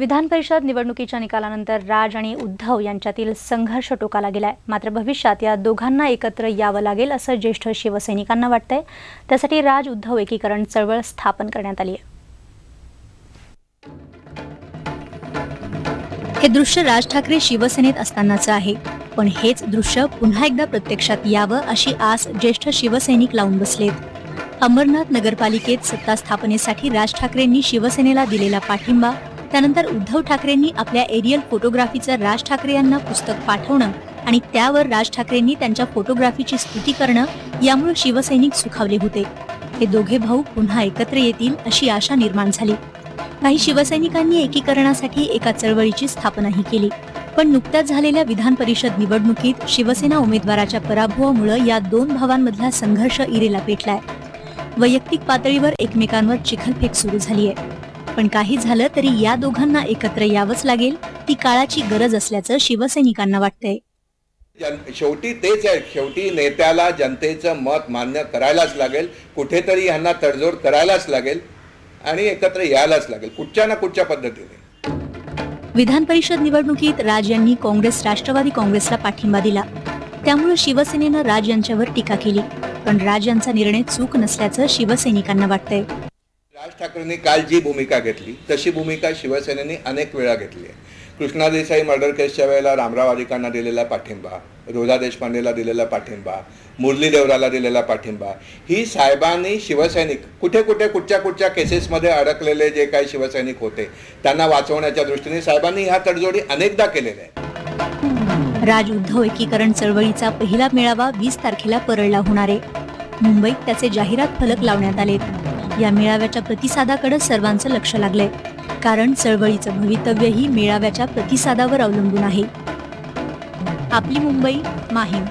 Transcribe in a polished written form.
विधान परिषद निवडणुकीच्या निकालानंतर राज आणि उद्धव यांच्यातील संघर्ष टोकाला गेलाय। मात्र भविष्यात या दोघांना एकत्र यावं लागेल असं ज्येष्ठ शिवसैनिकांना वाटतंय। त्यासाठी राज उद्धव एकीकरण चळवळ स्थापन करण्यात आली आहे। हे दृश्य राज ठाकरे शिवसेनेत असतानाचं आहे, पण हेच दृश्य पुन्हा एकदा प्रत्यक्षात यावं अशी आस ज्येष्ठ शिवसैनिक लावून बसलेत। अमरनाथ नगरपालिकेत सत्ता स्थापनेसाठी राज ठाकरेंनी शिवसेनेला दिलेला पाठिंबा, त्यानंतर उद्धव ठाकरेंनी आपल्या एरियल फोटोग्राफीचं राज ठाकरे यांना पुस्तक पाठवणं आणि त्यावर राज ठाकरेंनी त्यांच्या फोटोग्राफीची स्तुती करणं, यामुळे शिवसैनिक सुखावले होते। हे दोघे भाऊ पुन्हा एकत्र येतील अशी आशा निर्माण झाली। काही शिवसैनिकांनी एकीकरणासाठी एका चळवळीची स्थापनाही केली, पण नुकत्याच झालेल्या विधान परिषद निवडणुकीत शिवसेना उमेदवाराच्या पराभवामुळे या दोन भावांमधला संघर्ष इरेला पेटलाय। वैयक्तिक पातळीवर एकमेकांवर चिखलफेक सुरू झाली आहे, पण काही झालं तरी या दोघांना एकत्र यावंच लागेल, ती काळाची गरज असल्याचं शिवसैनिकांना वाटतंय। शेवटी तेच आहे, शेवटी नेत्याला जनतेचं मत मान्य करायलाच लागेल, कुठेतरी यांना तडजोड करायलाच लागेल आणि एकत्र यायलाच लागेल कुठच्या ना कुठच्या पद्धतीने। विधान परिषद निवडणुकीत राज यांनी काँग्रेस राष्ट्रवादी काँग्रेसला पाठिंबा दिला, त्यामुळे शिवसेनेनं राज यांच्यावर टीका केली, पण राज यांचा निर्णय चूक नसल्याचं शिवसैनिकांना वाटतंय। राज ठाकरेंनी काल जी भूमिका घेतली तशी भूमिका शिवसेनेने अनेक वेळा घेतली आहे। कृष्णा देसाई मर्डर केसच्या वेळेला रामराव आदिकांना दिलेला पाठिंबा, रोजा देशपांडेला दिलेला पाठिंबा, मुरली देवराला दिलेला पाठिंबा, ही साहेबांनी शिवसैनिक कुठे कुठे कुठच्या केसेसमध्ये अडकलेले जे काही शिवसैनिक होते त्यांना वाचवण्याच्या दृष्टीने साहेबांनी ह्या तडजोडी अनेकदा केलेल्या आहे। राज उद्धव एकीकरण चळवळीचा पहिला मेळावा 20 तारखेला परळला होणार आहे। मुंबईत त्याचे जाहिरात फलक लावण्यात आलेत। या मेळाव्याच्या प्रतिसादाकडे सर्वांचं लक्ष लागलंय, कारण चळवळीचं भवितव्यही मेळाव्याच्या प्रतिसादावर अवलंबून आहे। आपली मुंबई, माहीम।